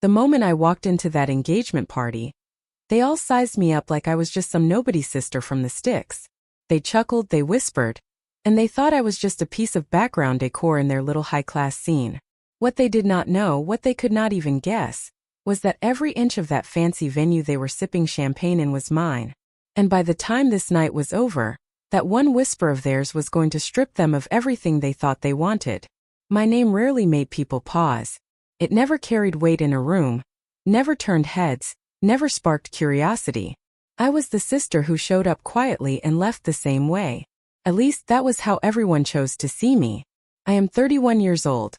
The moment I walked into that engagement party, they all sized me up like I was just some nobody sister from the sticks. They chuckled, they whispered, and they thought I was just a piece of background decor in their little high-class scene. What they did not know, what they could not even guess, was that every inch of that fancy venue they were sipping champagne in was mine. And by the time this night was over, that one whisper of theirs was going to strip them of everything they thought they wanted. My name rarely made people pause. It never carried weight in a room, never turned heads, never sparked curiosity. I was the sister who showed up quietly and left the same way. At least that was how everyone chose to see me. I am 31 years old,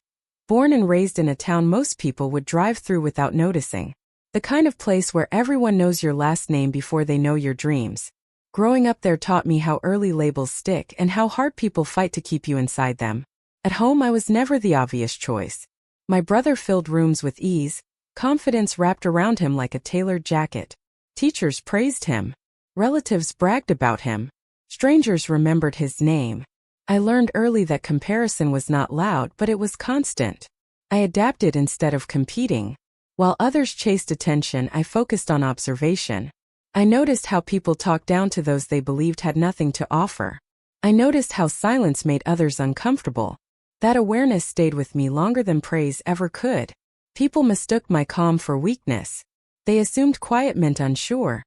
born and raised in a town most people would drive through without noticing. The kind of place where everyone knows your last name before they know your dreams. Growing up there taught me how early labels stick and how hard people fight to keep you inside them. At home I was never the obvious choice. My brother filled rooms with ease, confidence wrapped around him like a tailored jacket. Teachers praised him. Relatives bragged about him. Strangers remembered his name. I learned early that comparison was not loud, but it was constant. I adapted instead of competing. While others chased attention, I focused on observation. I noticed how people talked down to those they believed had nothing to offer. I noticed how silence made others uncomfortable. That awareness stayed with me longer than praise ever could. People mistook my calm for weakness. They assumed quiet meant unsure,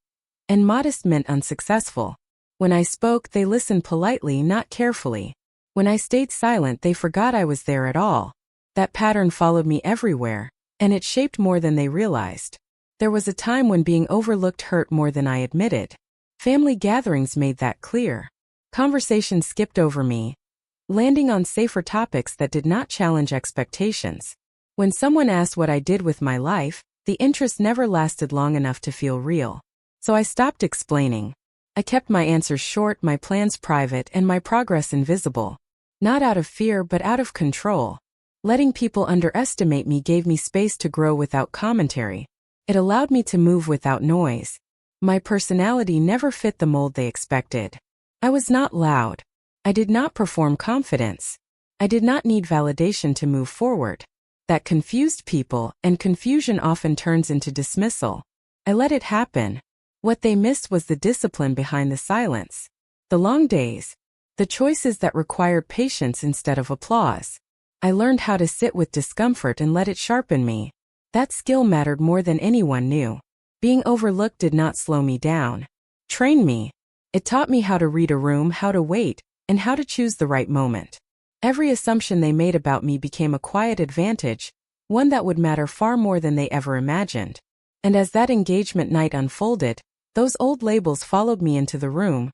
and modest meant unsuccessful. When I spoke, they listened politely, not carefully. When I stayed silent, they forgot I was there at all. That pattern followed me everywhere, and it shaped more than they realized. There was a time when being overlooked hurt more than I admitted. Family gatherings made that clear. Conversations skipped over me, landing on safer topics that did not challenge expectations. When someone asked what I did with my life, the interest never lasted long enough to feel real. So I stopped explaining. I kept my answers short, my plans private, and my progress invisible. Not out of fear, but out of control. Letting people underestimate me gave me space to grow without commentary. It allowed me to move without noise. My personality never fit the mold they expected. I was not loud. I did not perform confidence. I did not need validation to move forward. That confused people, and confusion often turns into dismissal. I let it happen. What they missed was the discipline behind the silence. The long days. The choices that required patience instead of applause. I learned how to sit with discomfort and let it sharpen me. That skill mattered more than anyone knew. Being overlooked did not slow me down. Train me. It taught me how to read a room, how to wait, and how to choose the right moment. Every assumption they made about me became a quiet advantage, one that would matter far more than they ever imagined. And as that engagement night unfolded, those old labels followed me into the room,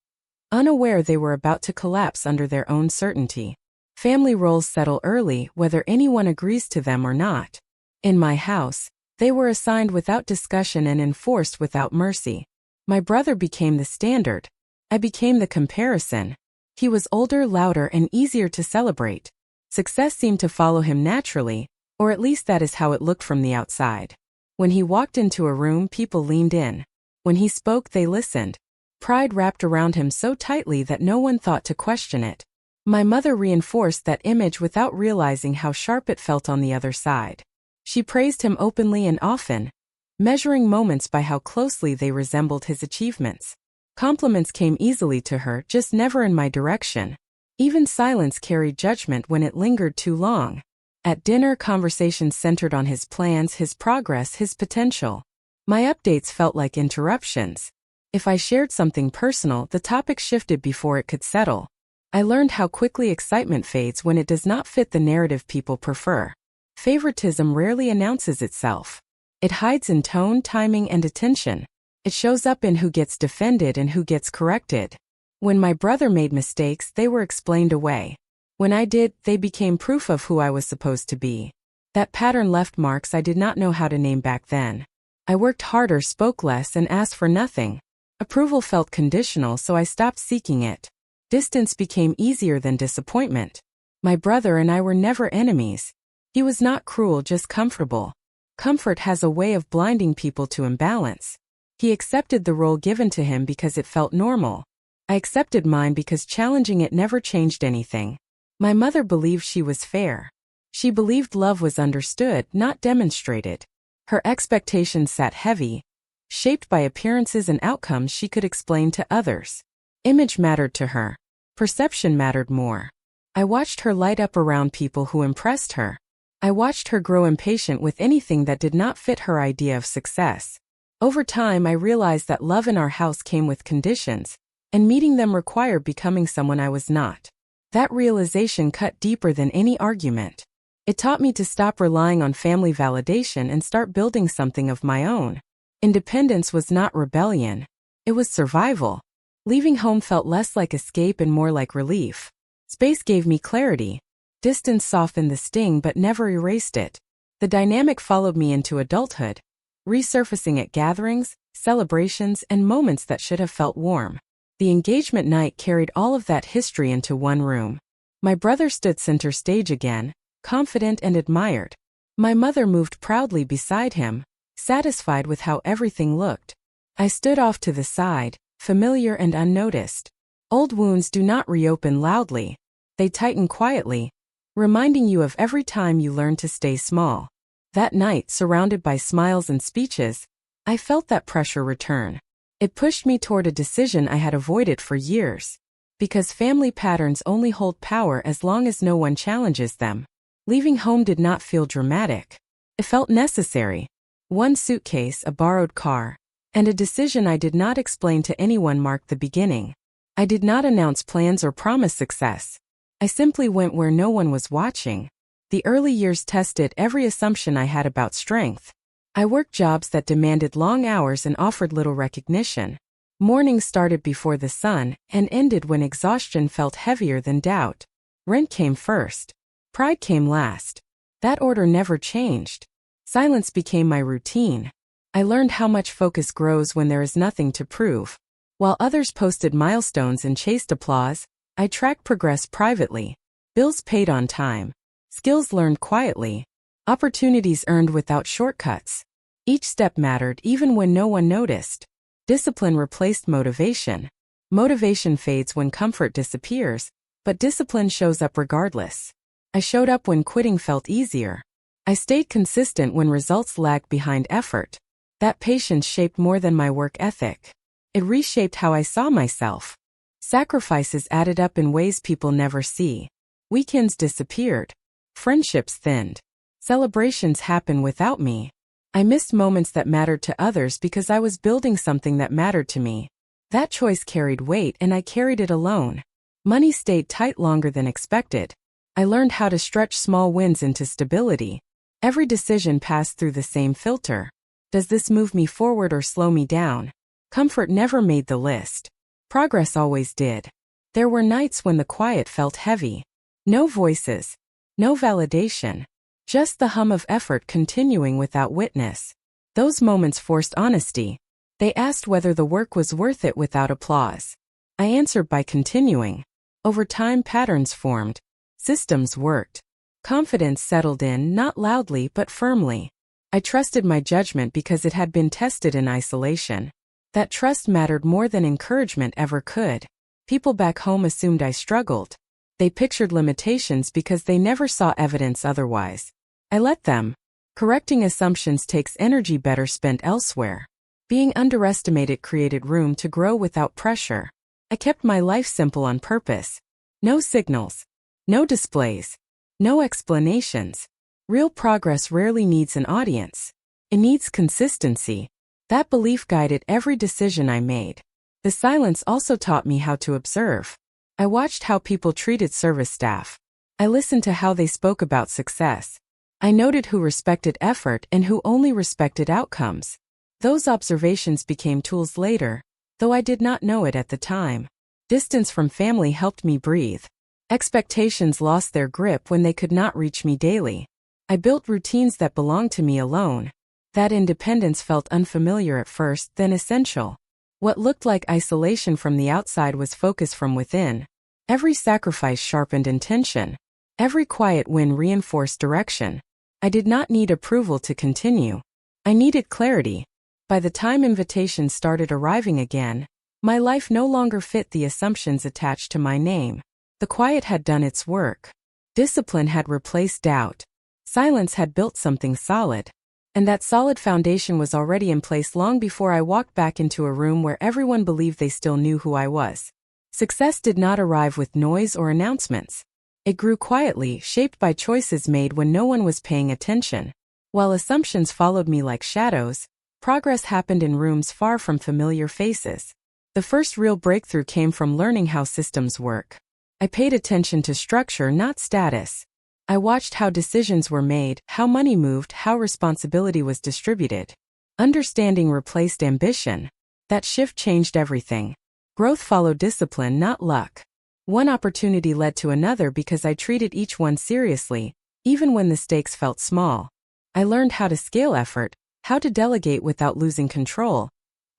unaware they were about to collapse under their own certainty. Family roles settle early, whether anyone agrees to them or not. In my house, they were assigned without discussion and enforced without mercy. My brother became the standard. I became the comparison. He was older, louder, and easier to celebrate. Success seemed to follow him naturally, or at least that is how it looked from the outside. When he walked into a room, people leaned in. When he spoke, they listened. Pride wrapped around him so tightly that no one thought to question it. My mother reinforced that image without realizing how sharp it felt on the other side. She praised him openly and often, measuring moments by how closely they resembled his achievements. Compliments came easily to her, just never in my direction. Even silence carried judgment when it lingered too long. At dinner, conversations centered on his plans, his progress, his potential. My updates felt like interruptions. If I shared something personal, the topic shifted before it could settle. I learned how quickly excitement fades when it does not fit the narrative people prefer. Favoritism rarely announces itself. It hides in tone, timing, and attention. It shows up in who gets defended and who gets corrected. When my brother made mistakes, they were explained away. When I did, they became proof of who I was supposed to be. That pattern left marks I did not know how to name back then. I worked harder, spoke less, and asked for nothing. Approval felt conditional, so I stopped seeking it. Distance became easier than disappointment. My brother and I were never enemies. He was not cruel, just comfortable. Comfort has a way of blinding people to imbalance. He accepted the role given to him because it felt normal. I accepted mine because challenging it never changed anything. My mother believed she was fair. She believed love was understood, not demonstrated. Her expectations sat heavy, shaped by appearances and outcomes she could explain to others. Image mattered to her. Perception mattered more. I watched her light up around people who impressed her. I watched her grow impatient with anything that did not fit her idea of success. Over time, I realized that love in our house came with conditions, and meeting them required becoming someone I was not. That realization cut deeper than any argument. It taught me to stop relying on family validation and start building something of my own. Independence was not rebellion. It was survival. Leaving home felt less like escape and more like relief. Space gave me clarity. Distance softened the sting but never erased it. The dynamic followed me into adulthood, resurfacing at gatherings, celebrations, and moments that should have felt warm. The engagement night carried all of that history into one room. My brother stood center stage again, confident and admired. My mother moved proudly beside him, satisfied with how everything looked. I stood off to the side, familiar and unnoticed. Old wounds do not reopen loudly. They tighten quietly, reminding you of every time you learned to stay small. That night, surrounded by smiles and speeches, I felt that pressure return. It pushed me toward a decision I had avoided for years. Because family patterns only hold power as long as no one challenges them. Leaving home did not feel dramatic. It felt necessary. One suitcase, a borrowed car, and a decision I did not explain to anyone marked the beginning. I did not announce plans or promise success. I simply went where no one was watching. The early years tested every assumption I had about strength. I worked jobs that demanded long hours and offered little recognition. Mornings started before the sun and ended when exhaustion felt heavier than doubt. Rent came first. Pride came last. That order never changed. Silence became my routine. I learned how much focus grows when there is nothing to prove. While others posted milestones and chased applause, I tracked progress privately. Bills paid on time. Skills learned quietly. Opportunities earned without shortcuts. Each step mattered even when no one noticed. Discipline replaced motivation. Motivation fades when comfort disappears, but discipline shows up regardless. I showed up when quitting felt easier. I stayed consistent when results lagged behind effort. That patience shaped more than my work ethic. It reshaped how I saw myself. Sacrifices added up in ways people never see. Weekends disappeared. Friendships thinned. Celebrations happened without me. I missed moments that mattered to others because I was building something that mattered to me. That choice carried weight and I carried it alone. Money stayed tight longer than expected. I learned how to stretch small wins into stability. Every decision passed through the same filter. Does this move me forward or slow me down? Comfort never made the list. Progress always did. There were nights when the quiet felt heavy. No voices. No validation. Just the hum of effort continuing without witness. Those moments forced honesty. They asked whether the work was worth it without applause. I answered by continuing. Over time, patterns formed. Systems worked. Confidence settled in, not loudly but firmly. I trusted my judgment because it had been tested in isolation. That trust mattered more than encouragement ever could. People back home assumed I struggled. They pictured limitations because they never saw evidence otherwise. I let them. Correcting assumptions takes energy better spent elsewhere. Being underestimated created room to grow without pressure. I kept my life simple on purpose. No signals. No displays. No explanations. Real progress rarely needs an audience. It needs consistency. That belief guided every decision I made. The silence also taught me how to observe. I watched how people treated service staff. I listened to how they spoke about success. I noted who respected effort and who only respected outcomes. Those observations became tools later, though I did not know it at the time. Distance from family helped me breathe. Expectations lost their grip when they could not reach me daily. I built routines that belonged to me alone. That independence felt unfamiliar at first, then essential. What looked like isolation from the outside was focus from within. Every sacrifice sharpened intention. Every quiet win reinforced direction. I did not need approval to continue. I needed clarity. By the time invitations started arriving again, my life no longer fit the assumptions attached to my name. The quiet had done its work. Discipline had replaced doubt. Silence had built something solid. And that solid foundation was already in place long before I walked back into a room where everyone believed they still knew who I was. Success did not arrive with noise or announcements. It grew quietly, shaped by choices made when no one was paying attention. While assumptions followed me like shadows, progress happened in rooms far from familiar faces. The first real breakthrough came from learning how systems work. I paid attention to structure, not status. I watched how decisions were made, how money moved, how responsibility was distributed. Understanding replaced ambition. That shift changed everything. Growth followed discipline, not luck. One opportunity led to another because I treated each one seriously, even when the stakes felt small. I learned how to scale effort, how to delegate without losing control,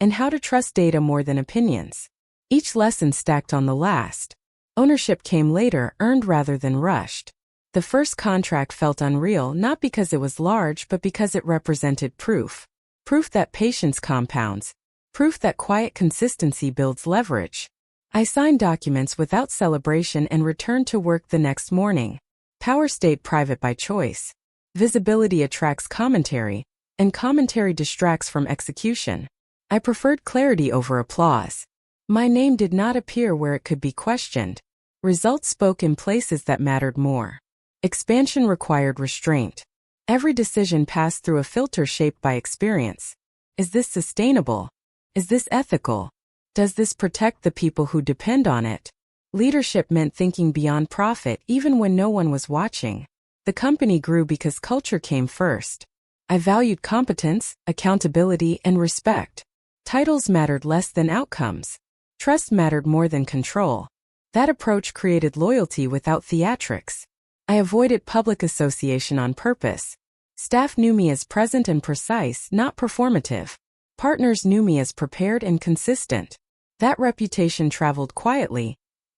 and how to trust data more than opinions. Each lesson stacked on the last. Ownership came later, earned rather than rushed. The first contract felt unreal not because it was large but because it represented proof. Proof that patience compounds. Proof that quiet consistency builds leverage. I signed documents without celebration and returned to work the next morning. Power stayed private by choice. Visibility attracts commentary, and commentary distracts from execution. I preferred clarity over applause. My name did not appear where it could be questioned. Results spoke in places that mattered more. Expansion required restraint. Every decision passed through a filter shaped by experience. Is this sustainable? Is this ethical? Does this protect the people who depend on it? Leadership meant thinking beyond profit even when no one was watching. The company grew because culture came first. I valued competence, accountability, and respect. Titles mattered less than outcomes. Trust mattered more than control. That approach created loyalty without theatrics. I avoided public association on purpose. Staff knew me as present and precise, not performative. Partners knew me as prepared and consistent. That reputation traveled quietly,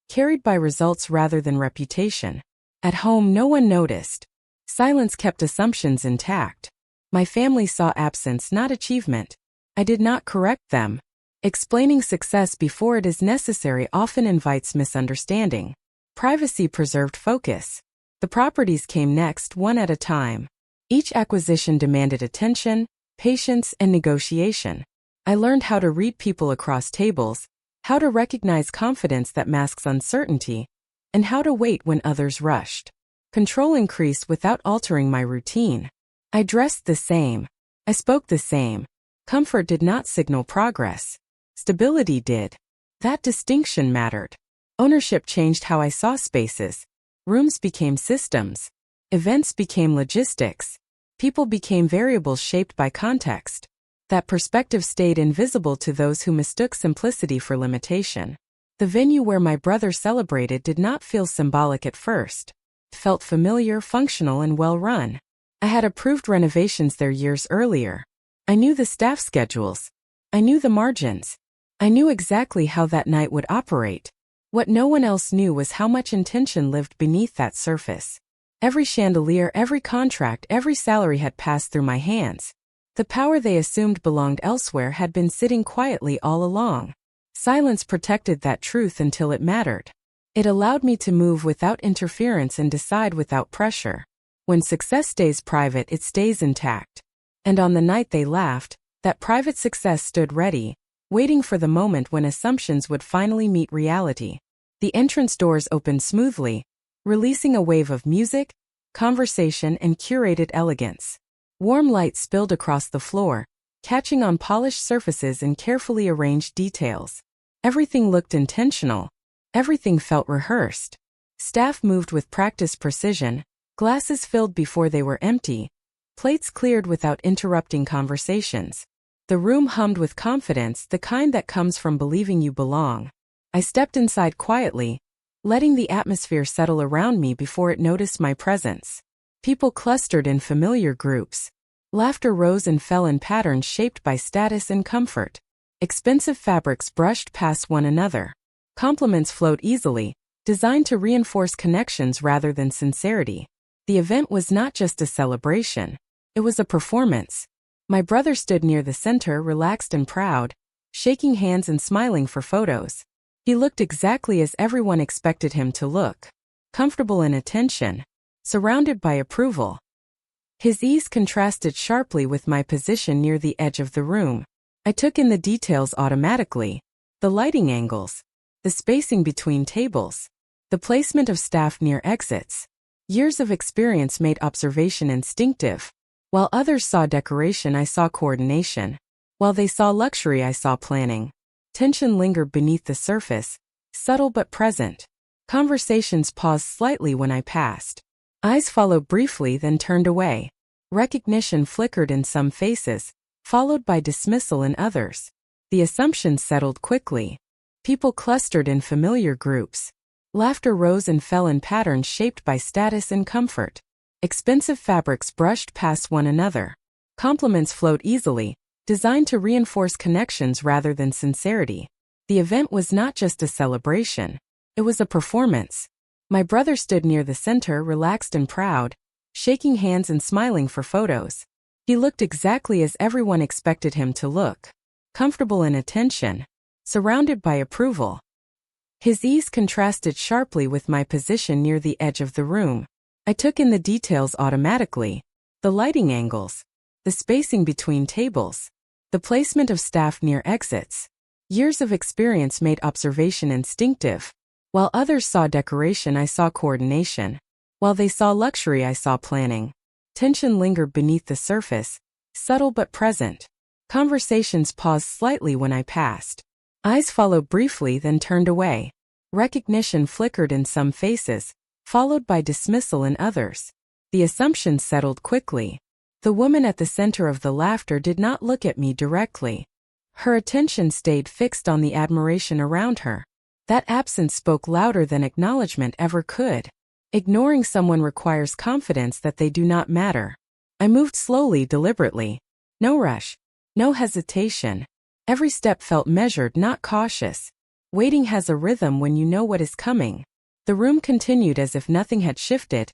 carried by results rather than reputation. At home, no one noticed. Silence kept assumptions intact. My family saw absence, not achievement. I did not correct them. Explaining success before it is necessary often invites misunderstanding. Privacy preserved focus. The properties came next, one at a time. Each acquisition demanded attention, patience, and negotiation. I learned how to read people across tables, how to recognize confidence that masks uncertainty, and how to wait when others rushed. Control increased without altering my routine. I dressed the same. I spoke the same. Comfort did not signal progress. Stability did. That distinction mattered. Ownership changed how I saw spaces. Rooms became systems. Events became logistics. People became variables shaped by context. That perspective stayed invisible to those who mistook simplicity for limitation. The venue where my brother celebrated did not feel symbolic at first. It felt familiar, functional, and well-run. I had approved renovations there years earlier. I knew the staff schedules. I knew the margins. I knew exactly how that night would operate. What no one else knew was how much intention lived beneath that surface. Every chandelier, every contract, every salary had passed through my hands. The power they assumed belonged elsewhere had been sitting quietly all along. Silence protected that truth until it mattered. It allowed me to move without interference and decide without pressure. When success stays private, it stays intact. And on the night they laughed, that private success stood ready, waiting for the moment when assumptions would finally meet reality. The entrance doors opened smoothly, releasing a wave of music, conversation, and curated elegance. Warm light spilled across the floor, catching on polished surfaces and carefully arranged details. Everything looked intentional. Everything felt rehearsed. Staff moved with practiced precision, glasses filled before they were empty, plates cleared without interrupting conversations. The room hummed with confidence, the kind that comes from believing you belong. I stepped inside quietly, letting the atmosphere settle around me before it noticed my presence. People clustered in familiar groups. Laughter rose and fell in patterns shaped by status and comfort. Expensive fabrics brushed past one another. Compliments flowed easily, designed to reinforce connections rather than sincerity. The event was not just a celebration. It was a performance. My brother stood near the center, relaxed and proud, shaking hands and smiling for photos. He looked exactly as everyone expected him to look. Comfortable in attention. Surrounded by approval. His ease contrasted sharply with my position near the edge of the room. I took in the details automatically. The lighting angles, the spacing between tables, the placement of staff near exits. Years of experience made observation instinctive. While others saw decoration, I saw coordination. While they saw luxury, I saw planning. Tension lingered beneath the surface, subtle but present. Conversations paused slightly when I passed. Eyes followed briefly, then turned away. Recognition flickered in some faces, followed by dismissal in others. The assumptions settled quickly. People clustered in familiar groups. Laughter rose and fell in patterns shaped by status and comfort. Expensive fabrics brushed past one another. Compliments flowed easily, designed to reinforce connections rather than sincerity. The event was not just a celebration. It was a performance. My brother stood near the center, relaxed and proud, shaking hands and smiling for photos. He looked exactly as everyone expected him to look. Comfortable in attention. Surrounded by approval. His ease contrasted sharply with my position near the edge of the room. I took in the details automatically. The lighting angles, the spacing between tables, the placement of staff near exits. Years of experience made observation instinctive. While others saw decoration, I saw coordination. While they saw luxury, I saw planning. Tension lingered beneath the surface, subtle but present. Conversations paused slightly when I passed. Eyes followed briefly, then turned away. Recognition flickered in some faces, followed by dismissal in others. The assumptions settled quickly. The woman at the center of the laughter did not look at me directly. Her attention stayed fixed on the admiration around her. That absence spoke louder than acknowledgement ever could. Ignoring someone requires confidence that they do not matter. I moved slowly, deliberately. No rush. No hesitation. Every step felt measured, not cautious. Waiting has a rhythm when you know what is coming. The room continued as if nothing had shifted,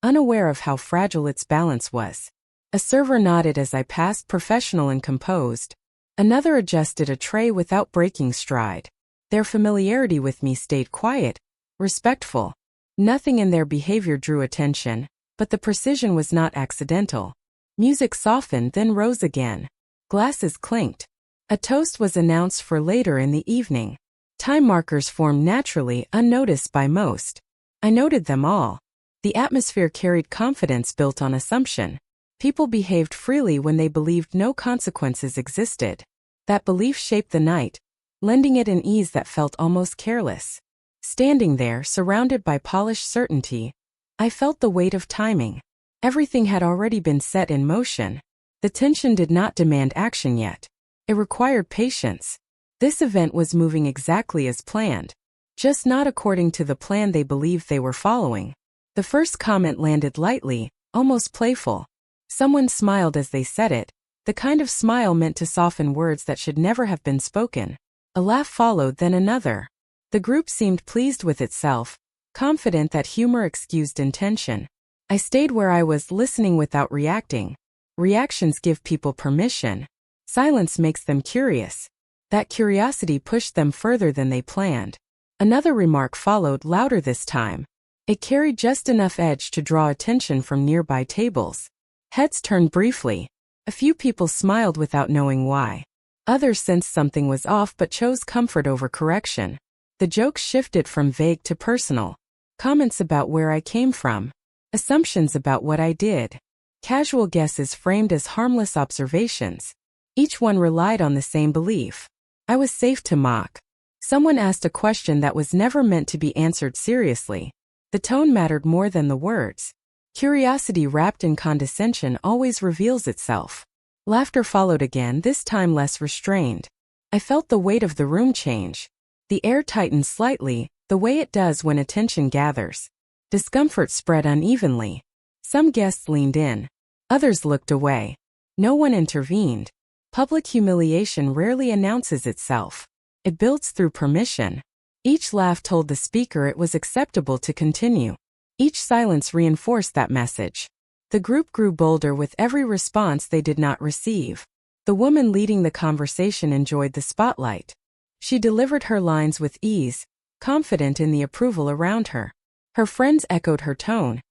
unaware of how fragile its balance was. A server nodded as I passed, professional and composed. Another adjusted a tray without breaking stride. Their familiarity with me stayed quiet, respectful. Nothing in their behavior drew attention, but the precision was not accidental. Music softened, then rose again. Glasses clinked. A toast was announced for later in the evening. Time markers formed naturally, unnoticed by most. I noted them all. The atmosphere carried confidence built on assumption. People behaved freely when they believed no consequences existed. That belief shaped the night, lending it an ease that felt almost careless. Standing there, surrounded by polished certainty, I felt the weight of timing. Everything had already been set in motion. The tension did not demand action yet. It required patience. This event was moving exactly as planned, just not according to the plan they believed they were following. The first comment landed lightly, almost playful. Someone smiled as they said it, the kind of smile meant to soften words that should never have been spoken. A laugh followed, then another. The group seemed pleased with itself, confident that humor excused intention. I stayed where I was, listening without reacting. Reactions give people permission. Silence makes them curious. That curiosity pushed them further than they planned. Another remark followed, louder this time. It carried just enough edge to draw attention from nearby tables. Heads turned briefly. A few people smiled without knowing why. Others sensed something was off but chose comfort over correction. The jokes shifted from vague to personal. Comments about where I came from. Assumptions about what I did. Casual guesses framed as harmless observations. Each one relied on the same belief. I was safe to mock. Someone asked a question that was never meant to be answered seriously. The tone mattered more than the words. Curiosity wrapped in condescension always reveals itself. Laughter followed again, this time less restrained. I felt the weight of the room change. The air tightened slightly, the way it does when attention gathers. Discomfort spread unevenly. Some guests leaned in. Others looked away. No one intervened. Public humiliation rarely announces itself. It builds through permission. Each laugh told the speaker it was acceptable to continue. Each silence reinforced that message. The group grew bolder with every response they did not receive. The woman leading the conversation enjoyed the spotlight. She delivered her lines with ease, confident in the approval around her. Her friends echoed her tone.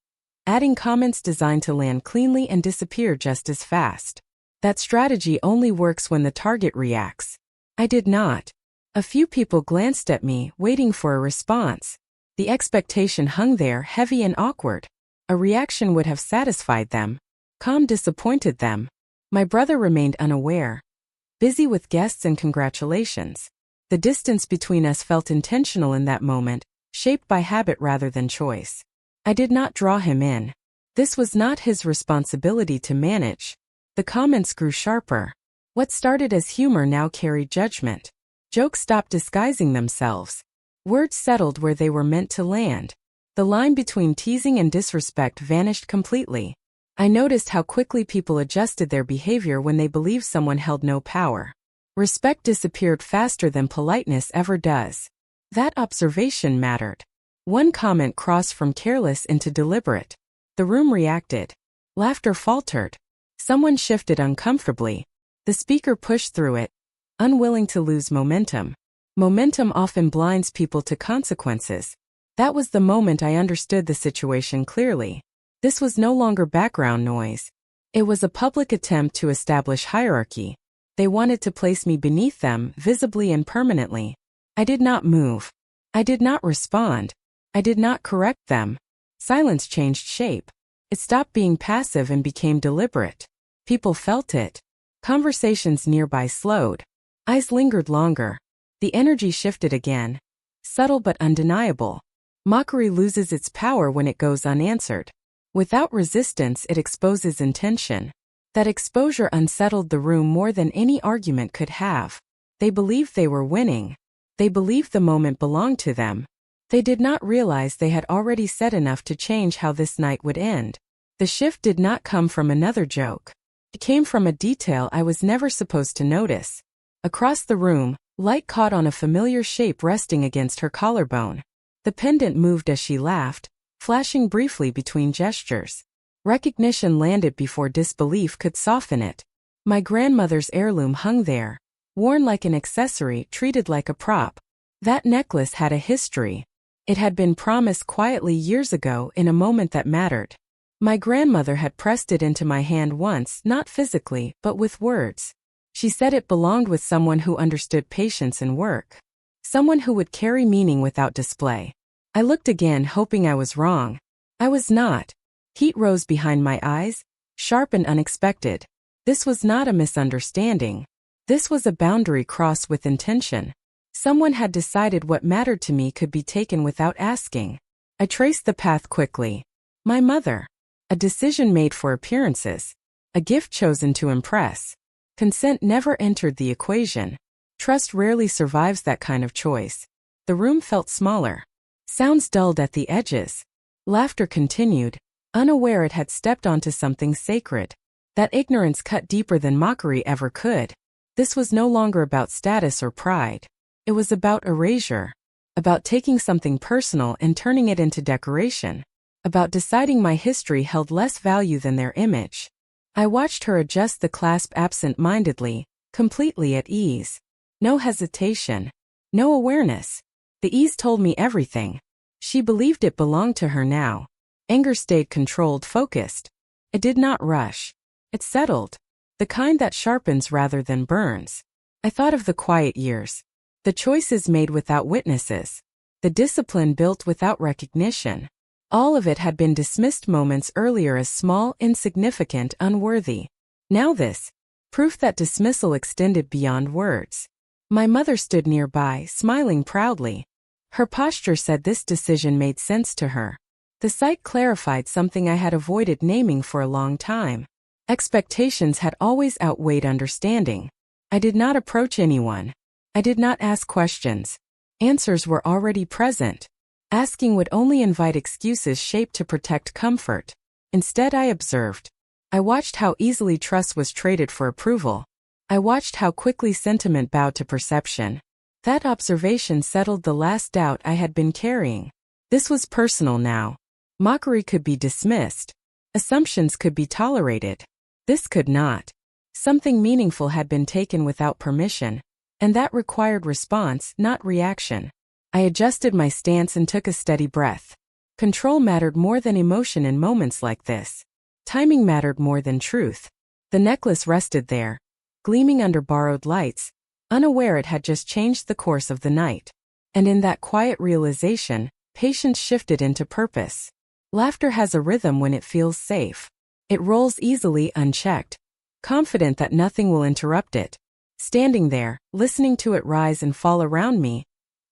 adding comments designed to land cleanly and disappear just as fast. That strategy only works when the target reacts. I did not. A few people glanced at me, waiting for a response. The expectation hung there, heavy and awkward. A reaction would have satisfied them. Calm disappointed them. My brother remained unaware, busy with guests and congratulations. The distance between us felt intentional in that moment, shaped by habit rather than choice. I did not draw him in. This was not his responsibility to manage. The comments grew sharper. What started as humor now carried judgment. Jokes stopped disguising themselves. Words settled where they were meant to land. The line between teasing and disrespect vanished completely. I noticed how quickly people adjusted their behavior when they believed someone held no power. Respect disappeared faster than politeness ever does. That observation mattered. One comment crossed from careless into deliberate. The room reacted. Laughter faltered. Someone shifted uncomfortably. The speaker pushed through it, unwilling to lose momentum. Momentum often blinds people to consequences. That was the moment I understood the situation clearly. This was no longer background noise. It was a public attempt to establish hierarchy. They wanted to place me beneath them, visibly and permanently. I did not move. I did not respond. I did not correct them. Silence changed shape. It stopped being passive and became deliberate. People felt it. Conversations nearby slowed. Eyes lingered longer. The energy shifted again. Subtle but undeniable. Mockery loses its power when it goes unanswered. Without resistance, it exposes intention. That exposure unsettled the room more than any argument could have. They believed they were winning. They believed the moment belonged to them. They did not realize they had already said enough to change how this night would end. The shift did not come from another joke. It came from a detail I was never supposed to notice. Across the room, light caught on a familiar shape resting against her collarbone. The pendant moved as she laughed, flashing briefly between gestures. Recognition landed before disbelief could soften it. My grandmother's heirloom hung there, worn like an accessory, treated like a prop. That necklace had a history. It had been promised quietly years ago in a moment that mattered. My grandmother had pressed it into my hand once, not physically, but with words. She said it belonged with someone who understood patience and work. Someone who would carry meaning without display. I looked again, hoping I was wrong. I was not. Heat rose behind my eyes, sharp and unexpected. This was not a misunderstanding. This was a boundary crossed with intention. Someone had decided what mattered to me could be taken without asking. I traced the path quickly. My mother. A decision made for appearances. A gift chosen to impress. Consent never entered the equation. Trust rarely survives that kind of choice. The room felt smaller. Sounds dulled at the edges. Laughter continued, unaware it had stepped onto something sacred. That ignorance cut deeper than mockery ever could. This was no longer about status or pride. It was about erasure. About taking something personal and turning it into decoration. About deciding my history held less value than their image. I watched her adjust the clasp absent-mindedly, completely at ease. No hesitation. No awareness. The ease told me everything. She believed it belonged to her now. Anger stayed controlled, focused. It did not rush. It settled. The kind that sharpens rather than burns. I thought of the quiet years. The choices made without witnesses. The discipline built without recognition. All of it had been dismissed moments earlier as small, insignificant, unworthy. Now this. Proof that dismissal extended beyond words. My mother stood nearby, smiling proudly. Her posture said this decision made sense to her. The sight clarified something I had avoided naming for a long time. Expectations had always outweighed understanding. I did not approach anyone. I did not ask questions. Answers were already present. Asking would only invite excuses shaped to protect comfort. Instead, I observed. I watched how easily trust was traded for approval. I watched how quickly sentiment bowed to perception. That observation settled the last doubt I had been carrying. This was personal now. Mockery could be dismissed. Assumptions could be tolerated. This could not. Something meaningful had been taken without permission, and that required response, not reaction. I adjusted my stance and took a steady breath. Control mattered more than emotion in moments like this. Timing mattered more than truth. The necklace rested there, gleaming under borrowed lights, unaware it had just changed the course of the night. And in that quiet realization, patience shifted into purpose. Laughter has a rhythm when it feels safe. It rolls easily unchecked, confident that nothing will interrupt it. Standing there, listening to it rise and fall around me,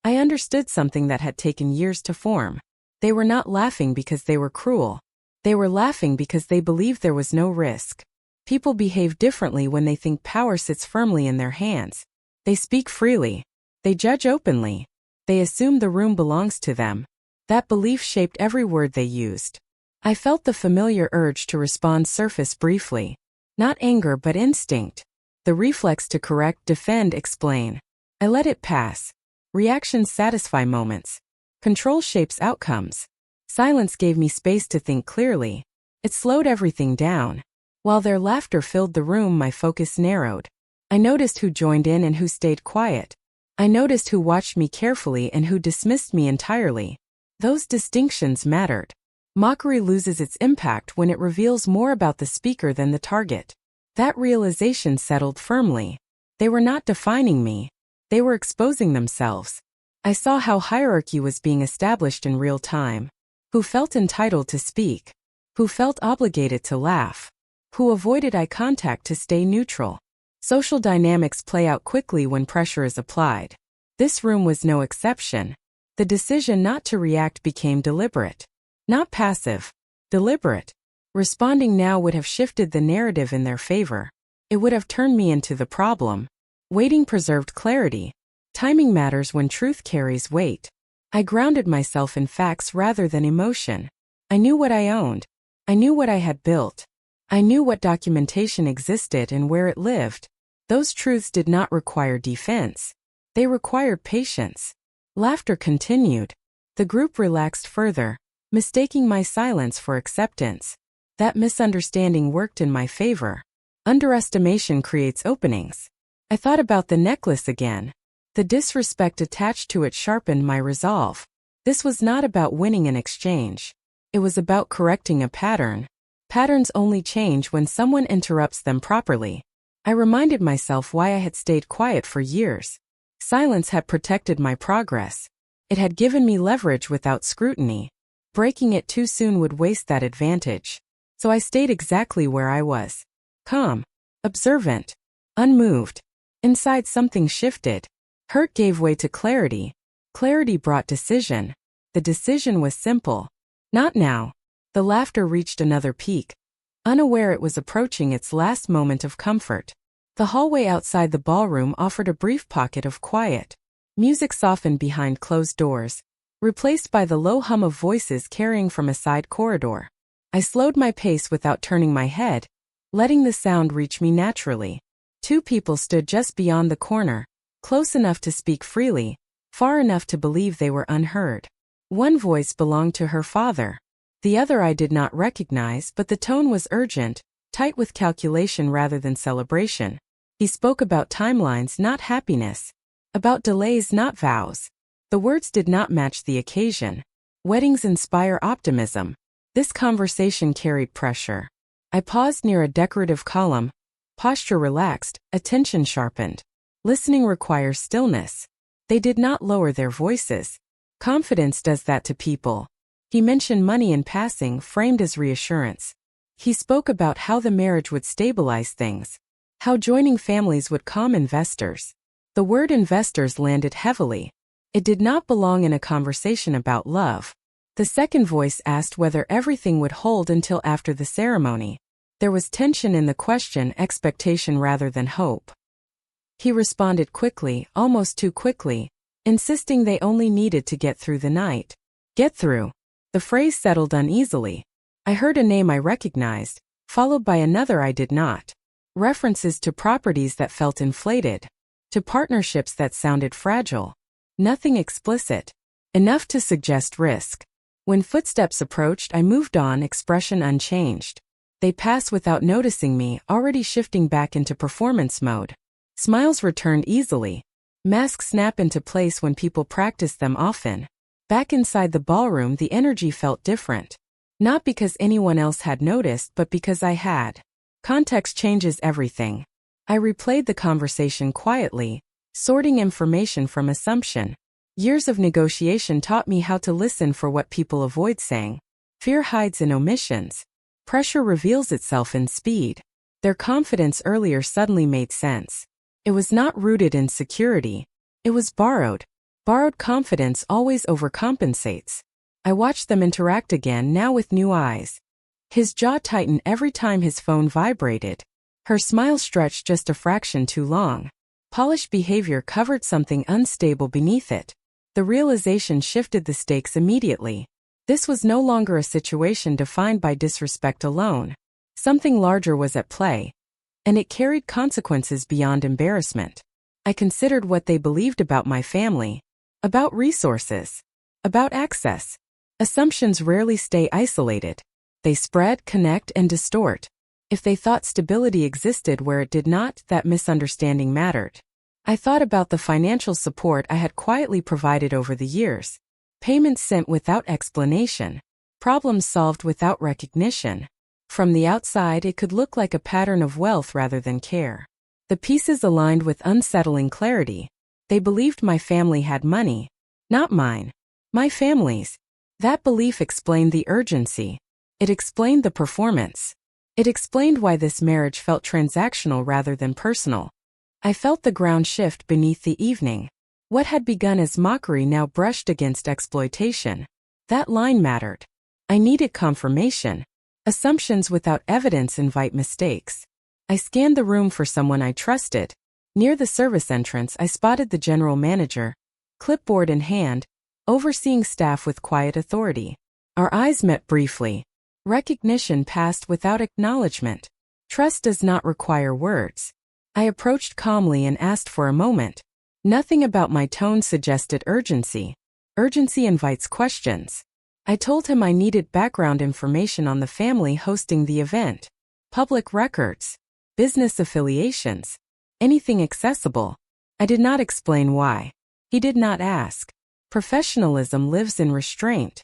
I understood something that had taken years to form. They were not laughing because they were cruel. They were laughing because they believed there was no risk. People behave differently when they think power sits firmly in their hands. They speak freely. They judge openly. They assume the room belongs to them. That belief shaped every word they used. I felt the familiar urge to respond surface briefly. Not anger but instinct. The reflex to correct, defend, explain. I let it pass. Reactions satisfy moments. Control shapes outcomes. Silence gave me space to think clearly. It slowed everything down. While their laughter filled the room, my focus narrowed. I noticed who joined in and who stayed quiet. I noticed who watched me carefully and who dismissed me entirely. Those distinctions mattered. Mockery loses its impact when it reveals more about the speaker than the target. That realization settled firmly. They were not defining me. They were exposing themselves. I saw how hierarchy was being established in real time. Who felt entitled to speak? Who felt obligated to laugh? Who avoided eye contact to stay neutral? Social dynamics play out quickly when pressure is applied. This room was no exception. The decision not to react became deliberate. Not passive. Deliberate. Responding now would have shifted the narrative in their favor. It would have turned me into the problem. Waiting preserved clarity. Timing matters when truth carries weight. I grounded myself in facts rather than emotion. I knew what I owned. I knew what I had built. I knew what documentation existed and where it lived. Those truths did not require defense. They required patience. Laughter continued. The group relaxed further, mistaking my silence for acceptance. That misunderstanding worked in my favor. Underestimation creates openings. I thought about the necklace again. The disrespect attached to it sharpened my resolve. This was not about winning an exchange. It was about correcting a pattern. Patterns only change when someone interrupts them properly. I reminded myself why I had stayed quiet for years. Silence had protected my progress. It had given me leverage without scrutiny. Breaking it too soon would waste that advantage. So I stayed exactly where I was. Calm. Observant. Unmoved. Inside something shifted. Hurt gave way to clarity. Clarity brought decision. The decision was simple. Not now. The laughter reached another peak. Unaware it was approaching its last moment of comfort. The hallway outside the ballroom offered a brief pocket of quiet. Music softened behind closed doors, replaced by the low hum of voices carrying from a side corridor. I slowed my pace without turning my head, letting the sound reach me naturally. Two people stood just beyond the corner, close enough to speak freely, far enough to believe they were unheard. One voice belonged to her father. The other I did not recognize, but the tone was urgent, tight with calculation rather than celebration. He spoke about timelines, not happiness. About delays, not vows. The words did not match the occasion. Weddings inspire optimism. This conversation carried pressure. I paused near a decorative column, posture relaxed, attention sharpened. Listening requires stillness. They did not lower their voices. Confidence does that to people. He mentioned money in passing, framed as reassurance. He spoke about how the marriage would stabilize things, how joining families would calm investors. The word investors landed heavily. It did not belong in a conversation about love. The second voice asked whether everything would hold until after the ceremony. There was tension in the question, expectation rather than hope. He responded quickly, almost too quickly, insisting they only needed to get through the night. Get through. The phrase settled uneasily. I heard a name I recognized, followed by another I did not. References to properties that felt inflated. To partnerships that sounded fragile. Nothing explicit. Enough to suggest risk. When footsteps approached, I moved on, expression unchanged. They passed without noticing me, already shifting back into performance mode. Smiles returned easily. Masks snap into place when people practice them often. Back inside the ballroom, the energy felt different. Not because anyone else had noticed, but because I had. Context changes everything. I replayed the conversation quietly, sorting information from assumption. Years of negotiation taught me how to listen for what people avoid saying. Fear hides in omissions. Pressure reveals itself in speed. Their confidence earlier suddenly made sense. It was not rooted in security. It was borrowed. Borrowed confidence always overcompensates. I watched them interact again, now with new eyes. His jaw tightened every time his phone vibrated. Her smile stretched just a fraction too long. Polished behavior covered something unstable beneath it. The realization shifted the stakes immediately. This was no longer a situation defined by disrespect alone. Something larger was at play, and it carried consequences beyond embarrassment. I considered what they believed about my family, about resources, about access. Assumptions rarely stay isolated. They spread, connect, and distort. If they thought stability existed where it did not, that misunderstanding mattered. I thought about the financial support I had quietly provided over the years. Payments sent without explanation. Problems solved without recognition. From the outside, it could look like a pattern of wealth rather than care. The pieces aligned with unsettling clarity. They believed my family had money. Not mine. My family's. That belief explained the urgency. It explained the performance. It explained why this marriage felt transactional rather than personal. I felt the ground shift beneath the evening. What had begun as mockery now brushed against exploitation. That line mattered. I needed confirmation. Assumptions without evidence invite mistakes. I scanned the room for someone I trusted. Near the service entrance, I spotted the general manager, clipboard in hand, overseeing staff with quiet authority. Our eyes met briefly. Recognition passed without acknowledgement. Trust does not require words. I approached calmly and asked for a moment. Nothing about my tone suggested urgency. Urgency invites questions. I told him I needed background information on the family hosting the event. Public records. Business affiliations. Anything accessible. I did not explain why. He did not ask. Professionalism lives in restraint.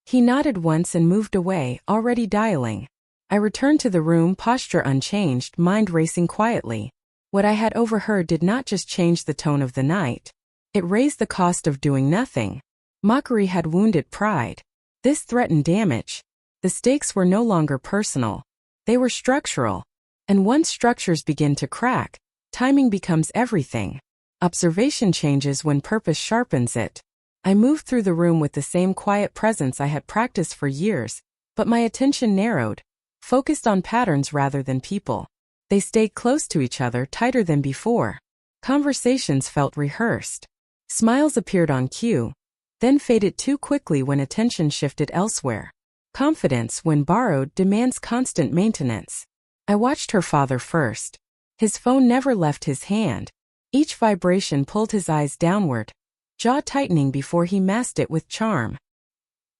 He nodded once and moved away, already dialing. I returned to the room, posture unchanged, mind racing quietly. What I had overheard did not just change the tone of the night. It raised the cost of doing nothing. Mockery had wounded pride. This threatened damage. The stakes were no longer personal. They were structural. And once structures begin to crack, timing becomes everything. Observation changes when purpose sharpens it. I moved through the room with the same quiet presence I had practiced for years, but my attention narrowed, focused on patterns rather than people. They stayed close to each other, tighter than before. Conversations felt rehearsed. Smiles appeared on cue, then faded too quickly when attention shifted elsewhere. Confidence, when borrowed, demands constant maintenance. I watched her father first. His phone never left his hand. Each vibration pulled his eyes downward, jaw tightening before he masked it with charm.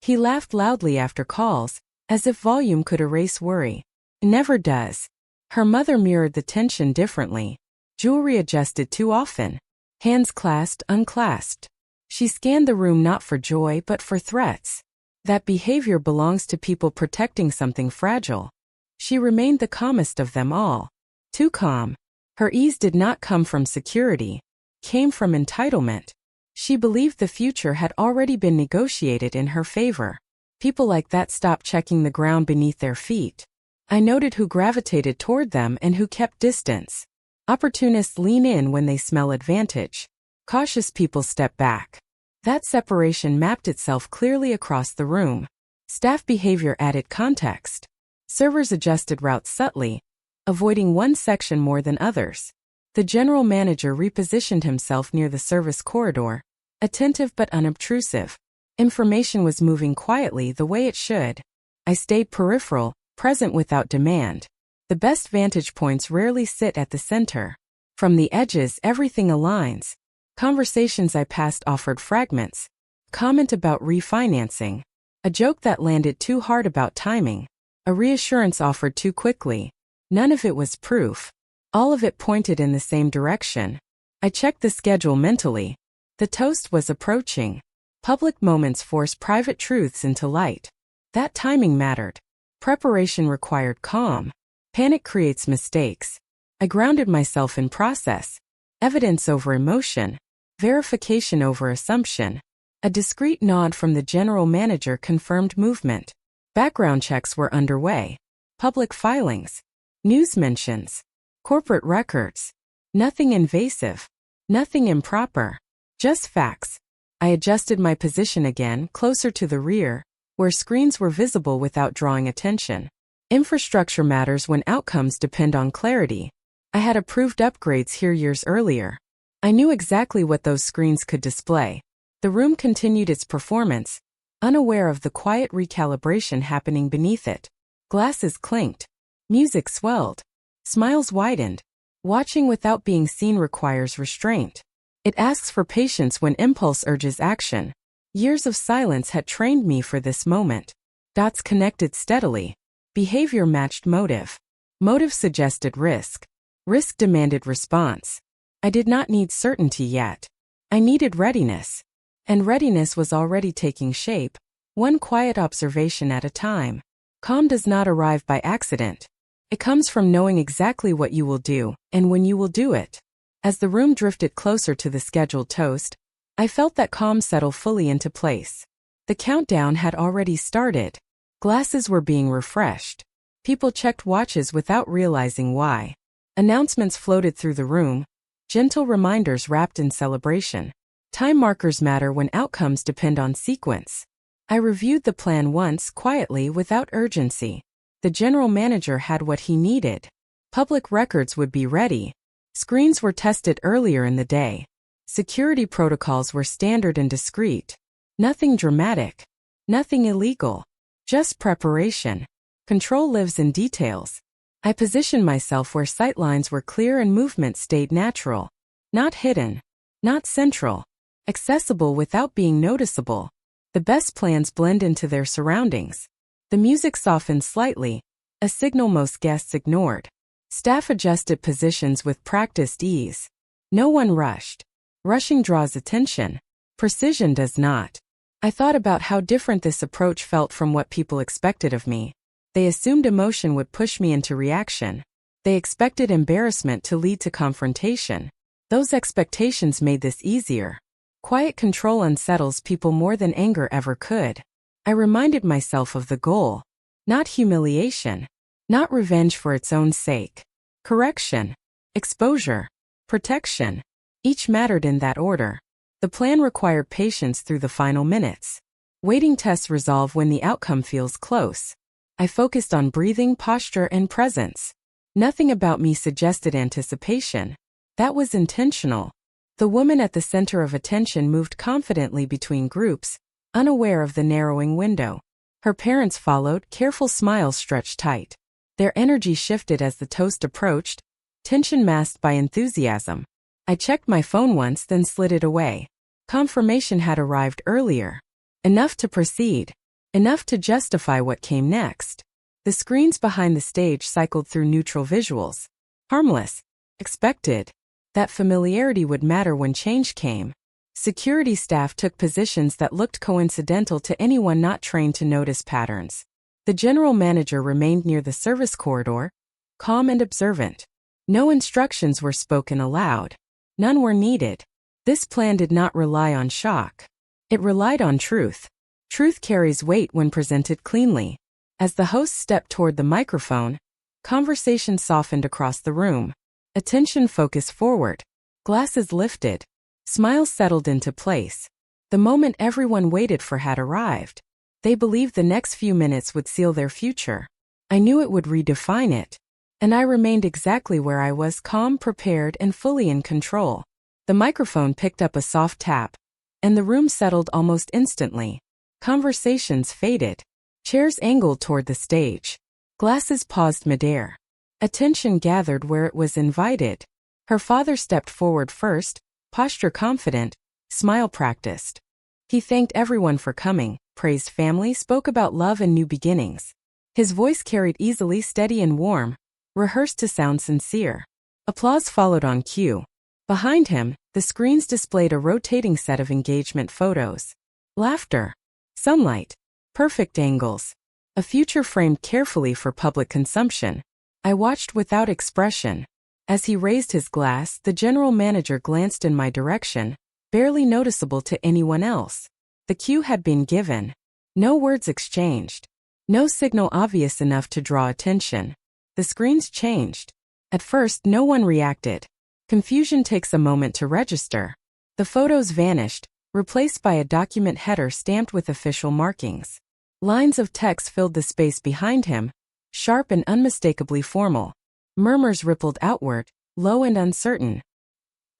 He laughed loudly after calls, as if volume could erase worry. It never does. Her mother mirrored the tension differently. Jewelry adjusted too often. Hands clasped, unclasped. She scanned the room not for joy but for threats. That behavior belongs to people protecting something fragile. She remained the calmest of them all. Too calm. Her ease did not come from security. Came from entitlement. She believed the future had already been negotiated in her favor. People like that stopped checking the ground beneath their feet. I noted who gravitated toward them and who kept distance. Opportunists lean in when they smell advantage. Cautious people step back. That separation mapped itself clearly across the room. Staff behavior added context. Servers adjusted routes subtly, avoiding one section more than others. The general manager repositioned himself near the service corridor, attentive but unobtrusive. Information was moving quietly the way it should. I stayed peripheral, present without demand. The best vantage points rarely sit at the center. From the edges, everything aligns. Conversations I passed offered fragments. Comment about refinancing. A joke that landed too hard about timing. A reassurance offered too quickly. None of it was proof. All of it pointed in the same direction. I checked the schedule mentally. The toast was approaching. Public moments force private truths into light. That timing mattered. Preparation required calm. Panic creates mistakes. I grounded myself in process. Evidence over emotion. Verification over assumption. A discreet nod from the general manager confirmed movement. Background checks were underway. Public filings. News mentions. Corporate records. Nothing invasive. Nothing improper. Just facts. I adjusted my position again, closer to the rear, where screens were visible without drawing attention. Infrastructure matters when outcomes depend on clarity. I had approved upgrades here years earlier. I knew exactly what those screens could display. The room continued its performance, unaware of the quiet recalibration happening beneath it. Glasses clinked. Music swelled. Smiles widened. Watching without being seen requires restraint. It asks for patience when impulse urges action. Years of silence had trained me for this moment. Dots connected steadily. Behavior matched motive. Motive suggested risk. Risk demanded response. I did not need certainty yet. I needed readiness. And readiness was already taking shape, one quiet observation at a time. Calm does not arrive by accident. It comes from knowing exactly what you will do, and when you will do it. As the room drifted closer to the scheduled toast, I felt that calm settle fully into place. The countdown had already started. Glasses were being refreshed. People checked watches without realizing why. Announcements floated through the room, gentle reminders wrapped in celebration. Time markers matter when outcomes depend on sequence. I reviewed the plan once, quietly, without urgency. The general manager had what he needed. Public records would be ready. Screens were tested earlier in the day. Security protocols were standard and discreet. Nothing dramatic. Nothing illegal. Just preparation. Control lives in details. I positioned myself where sightlines were clear and movement stayed natural. Not hidden. Not central. Accessible without being noticeable. The best plans blend into their surroundings. The music softened slightly, a signal most guests ignored. Staff adjusted positions with practiced ease. No one rushed. Rushing draws attention. Precision does not. I thought about how different this approach felt from what people expected of me. They assumed emotion would push me into reaction. They expected embarrassment to lead to confrontation. Those expectations made this easier. Quiet control unsettles people more than anger ever could. I reminded myself of the goal. Not humiliation. Not revenge for its own sake. Correction. Exposure. Protection. Each mattered in that order. The plan required patience through the final minutes. Waiting tests resolve when the outcome feels close. I focused on breathing, posture, and presence. Nothing about me suggested anticipation. That was intentional. The woman at the center of attention moved confidently between groups, unaware of the narrowing window. Her parents followed, careful smiles stretched tight. Their energy shifted as the toast approached, tension masked by enthusiasm. I checked my phone once, then slid it away. Confirmation had arrived earlier. Enough to proceed. Enough to justify what came next. The screens behind the stage cycled through neutral visuals. Harmless. Expected. That familiarity would matter when change came. Security staff took positions that looked coincidental to anyone not trained to notice patterns. The general manager remained near the service corridor, calm and observant. No instructions were spoken aloud. None were needed. This plan did not rely on shock. It relied on truth. Truth carries weight when presented cleanly. As the host stepped toward the microphone, conversation softened across the room. Attention focused forward. Glasses lifted. Smiles settled into place. The moment everyone waited for had arrived. They believed the next few minutes would seal their future. I knew it would redefine it. And I remained exactly where I was, calm, prepared, and fully in control. The microphone picked up a soft tap, and the room settled almost instantly. Conversations faded. Chairs angled toward the stage. Glasses paused midair. Attention gathered where it was invited. Her father stepped forward first, posture confident, smile practiced. He thanked everyone for coming, praised family, spoke about love and new beginnings. His voice carried easily, steady and warm, rehearsed to sound sincere. Applause followed on cue. Behind him, the screens displayed a rotating set of engagement photos. Laughter. Sunlight. Perfect angles. A future framed carefully for public consumption. I watched without expression. As he raised his glass, the general manager glanced in my direction, barely noticeable to anyone else. The cue had been given. No words exchanged. No signal obvious enough to draw attention. The screens changed. At first, no one reacted. Confusion takes a moment to register. The photos vanished, replaced by a document header stamped with official markings. Lines of text filled the space behind him, sharp and unmistakably formal. Murmurs rippled outward, low and uncertain.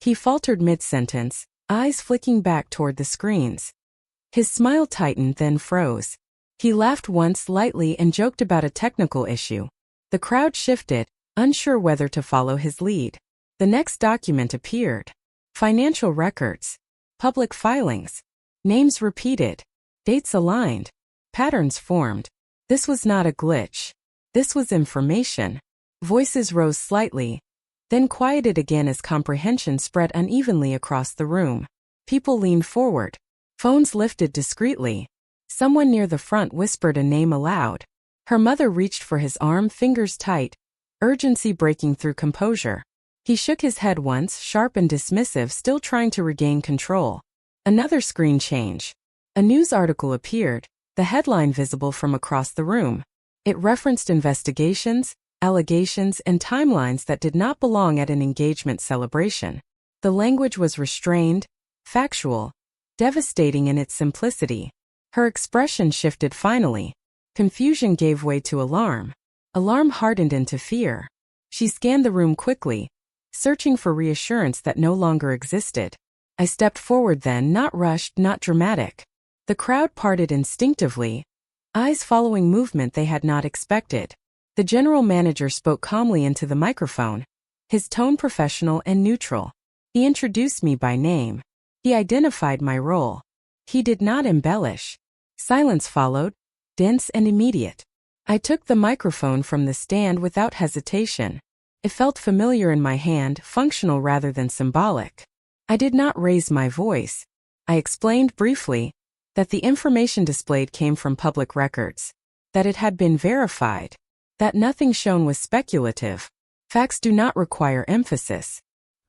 He faltered mid-sentence, eyes flicking back toward the screens. His smile tightened, then froze. He laughed once lightly and joked about a technical issue. The crowd shifted, unsure whether to follow his lead. The next document appeared. Financial records. Public filings. Names repeated. Dates aligned. Patterns formed. This was not a glitch. This was information. Voices rose slightly, then quieted again as comprehension spread unevenly across the room. People leaned forward. Phones lifted discreetly. Someone near the front whispered a name aloud. Her mother reached for his arm, fingers tight, urgency breaking through composure. He shook his head once, sharp and dismissive, still trying to regain control. Another screen change. A news article appeared, the headline visible from across the room. It referenced investigations, allegations, and timelines that did not belong at an engagement celebration. The language was restrained, factual, devastating in its simplicity. Her expression shifted finally. Confusion gave way to alarm. Alarm hardened into fear. She scanned the room quickly, searching for reassurance that no longer existed. I stepped forward then, not rushed, not dramatic. The crowd parted instinctively, eyes following movement they had not expected. The general manager spoke calmly into the microphone, his tone professional and neutral. He introduced me by name. He identified my role. He did not embellish. Silence followed, dense and immediate. I took the microphone from the stand without hesitation. It felt familiar in my hand, functional rather than symbolic. I did not raise my voice. I explained briefly that the information displayed came from public records, that it had been verified, that nothing shown was speculative. Facts do not require emphasis.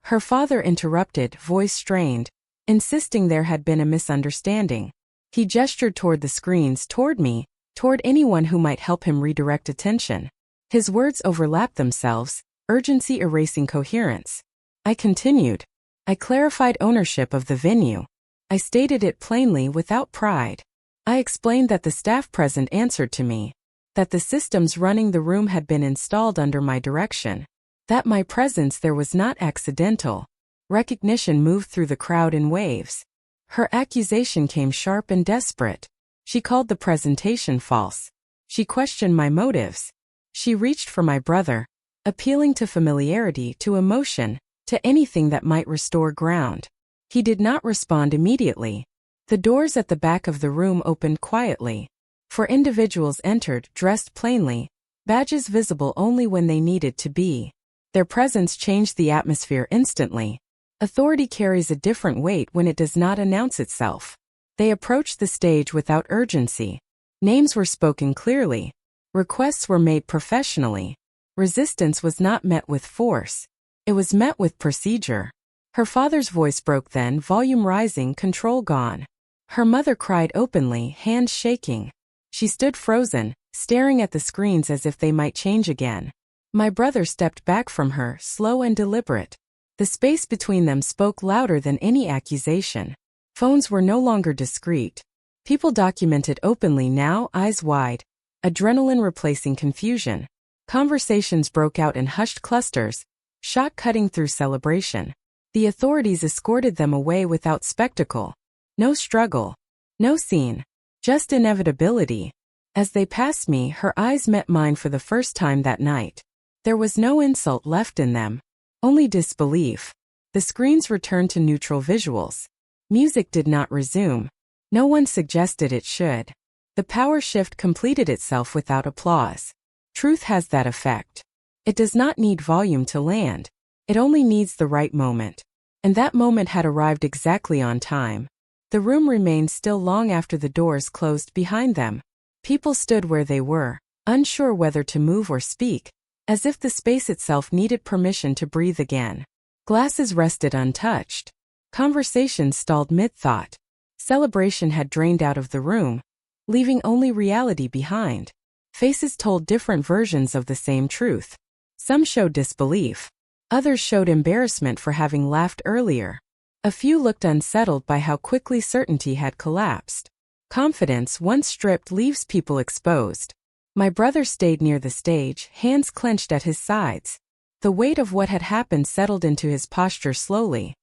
Her father interrupted, voice strained, insisting there had been a misunderstanding. He gestured toward the screens, toward me, toward anyone who might help him redirect attention. His words overlapped themselves, urgency erasing coherence. I continued. I clarified ownership of the venue. I stated it plainly without pride. I explained that the staff present answered to me, that the systems running the room had been installed under my direction, that my presence there was not accidental. Recognition moved through the crowd in waves. Her accusation came sharp and desperate. She called the presentation false. She questioned my motives. She reached for my brother, appealing to familiarity, to emotion, to anything that might restore ground. He did not respond immediately. The doors at the back of the room opened quietly. For individuals entered, dressed plainly, badges visible only when they needed to be. Their presence changed the atmosphere instantly. Authority carries a different weight when it does not announce itself. They approached the stage without urgency. Names were spoken clearly. Requests were made professionally. Resistance was not met with force. It was met with procedure. Her father's voice broke then, volume rising, control gone. Her mother cried openly, hands shaking. She stood frozen, staring at the screens as if they might change again. My brother stepped back from her, slow and deliberate. The space between them spoke louder than any accusation. Phones were no longer discreet. People documented openly now, eyes wide, adrenaline replacing confusion. Conversations broke out in hushed clusters, shock cutting through celebration. The authorities escorted them away without spectacle. No struggle. No scene. Just inevitability. As they passed me, her eyes met mine for the first time that night. There was no insult left in them. Only disbelief. The screens returned to neutral visuals. Music did not resume. No one suggested it should. The power shift completed itself without applause. Truth has that effect. It does not need volume to land. It only needs the right moment. And that moment had arrived exactly on time. The room remained still long after the doors closed behind them. People stood where they were, unsure whether to move or speak, as if the space itself needed permission to breathe again. Glasses rested untouched. Conversations stalled mid-thought. Celebration had drained out of the room, leaving only reality behind. Faces told different versions of the same truth. Some showed disbelief. Others showed embarrassment for having laughed earlier. A few looked unsettled by how quickly certainty had collapsed. Confidence, once stripped, leaves people exposed. My brother stayed near the stage, hands clenched at his sides. The weight of what had happened settled into his posture slowly.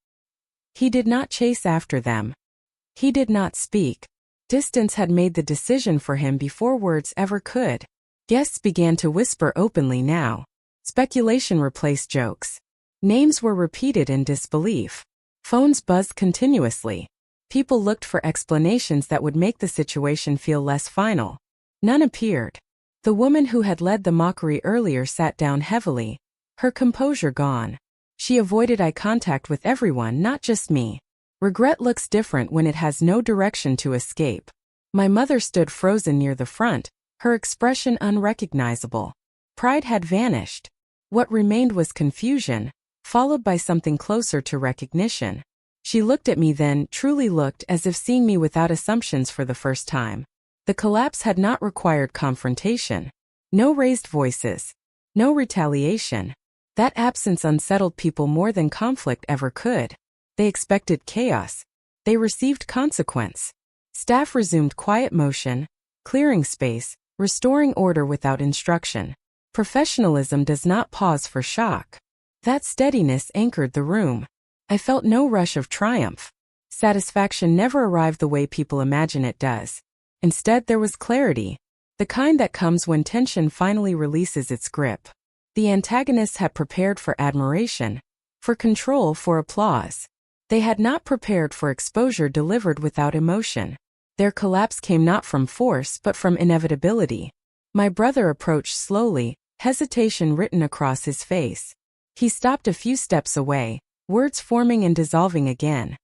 He did not chase after them. He did not speak. Distance had made the decision for him before words ever could. Guests began to whisper openly now. Speculation replaced jokes. Names were repeated in disbelief. Phones buzzed continuously. People looked for explanations that would make the situation feel less final. None appeared. The woman who had led the mockery earlier sat down heavily, her composure gone. She avoided eye contact with everyone, not just me. Regret looks different when it has no direction to escape. My mother stood frozen near the front, her expression unrecognizable. Pride had vanished. What remained was confusion, followed by something closer to recognition. She looked at me then, truly looked, as if seeing me without assumptions for the first time. The collapse had not required confrontation. No raised voices. No retaliation. That absence unsettled people more than conflict ever could. They expected chaos. They received consequence. Staff resumed quiet motion, clearing space, restoring order without instruction. Professionalism does not pause for shock. That steadiness anchored the room. I felt no rush of triumph. Satisfaction never arrived the way people imagine it does. Instead, there was clarity, the kind that comes when tension finally releases its grip. The antagonists had prepared for admiration, for control, for applause. They had not prepared for exposure delivered without emotion. Their collapse came not from force but from inevitability. My brother approached slowly, hesitation written across his face. He stopped a few steps away, words forming and dissolving again.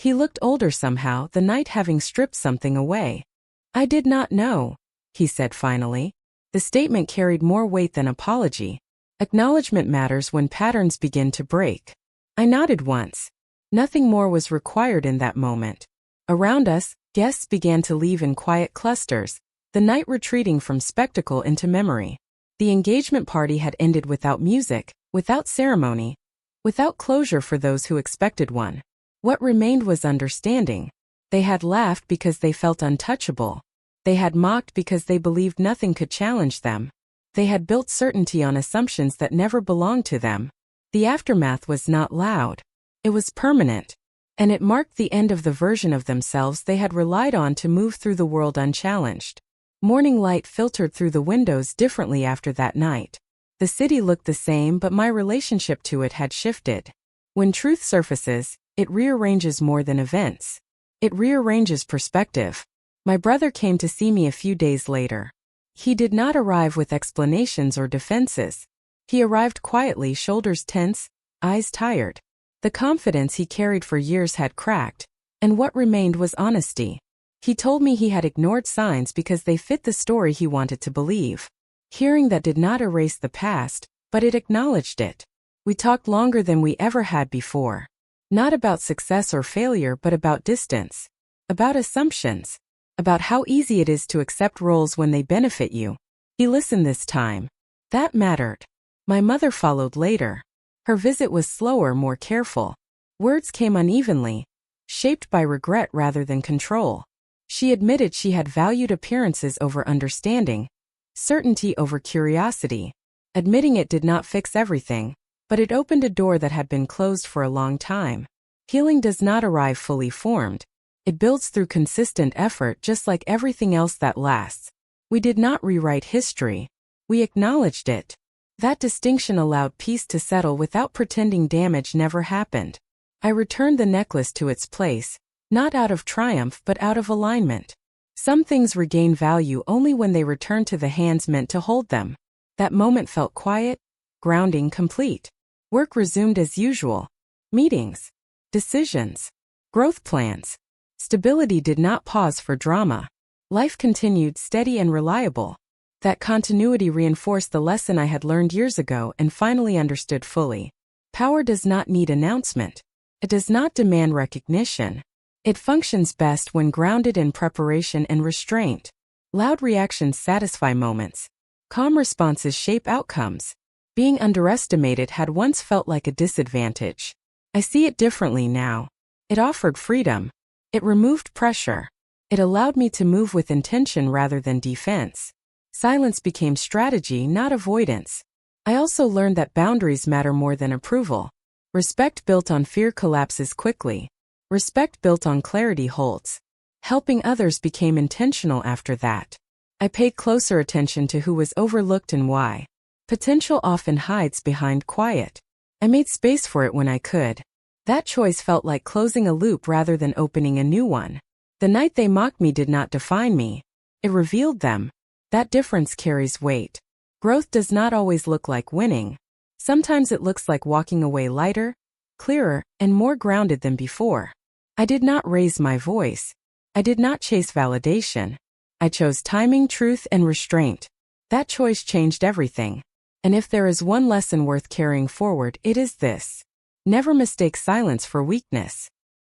He looked older somehow, the night having stripped something away. "I did not know," he said finally. The statement carried more weight than apology. Acknowledgement matters when patterns begin to break. I nodded once. Nothing more was required in that moment. Around us, guests began to leave in quiet clusters, the night retreating from spectacle into memory. The engagement party had ended without music, without ceremony, without closure for those who expected one. What remained was understanding. They had laughed because they felt untouchable. They had mocked because they believed nothing could challenge them. They had built certainty on assumptions that never belonged to them. The aftermath was not loud. It was permanent. And it marked the end of the version of themselves they had relied on to move through the world unchallenged. Morning light filtered through the windows differently after that night. The city looked the same, but my relationship to it had shifted. When truth surfaces, it rearranges more than events. It rearranges perspective. My brother came to see me a few days later. He did not arrive with explanations or defenses. He arrived quietly, shoulders tense, eyes tired. The confidence he carried for years had cracked, and what remained was honesty. He told me he had ignored signs because they fit the story he wanted to believe. Hearing that did not erase the past, but it acknowledged it. We talked longer than we ever had before. Not about success or failure, but about distance. About assumptions. About how easy it is to accept roles when they benefit you. He listened this time. That mattered. My mother followed later. Her visit was slower, more careful. Words came unevenly, shaped by regret rather than control. She admitted she had valued appearances over understanding, certainty over curiosity. Admitting it did not fix everything, but it opened a door that had been closed for a long time. Healing does not arrive fully formed. It builds through consistent effort, just like everything else that lasts. We did not rewrite history. We acknowledged it. That distinction allowed peace to settle without pretending damage never happened. I returned the necklace to its place, not out of triumph but out of alignment. Some things regain value only when they return to the hands meant to hold them. That moment felt quiet, grounding, complete. Work resumed as usual. Meetings. Decisions. Growth plans. Stability did not pause for drama. Life continued steady and reliable. That continuity reinforced the lesson I had learned years ago and finally understood fully. Power does not need announcement. It does not demand recognition. It functions best when grounded in preparation and restraint. Loud reactions satisfy moments. Calm responses shape outcomes. Being underestimated had once felt like a disadvantage. I see it differently now. It offered freedom. It removed pressure. It allowed me to move with intention rather than defense. Silence became strategy, not avoidance. I also learned that boundaries matter more than approval. Respect built on fear collapses quickly. Respect built on clarity holds. Helping others became intentional after that. I paid closer attention to who was overlooked and why. Potential often hides behind quiet. I made space for it when I could. That choice felt like closing a loop rather than opening a new one. The night they mocked me did not define me. It revealed them. That difference carries weight. Growth does not always look like winning. Sometimes it looks like walking away lighter, clearer, and more grounded than before. I did not raise my voice. I did not chase validation. I chose timing, truth, and restraint. That choice changed everything. And if there is one lesson worth carrying forward, it is this. Never mistake silence for weakness.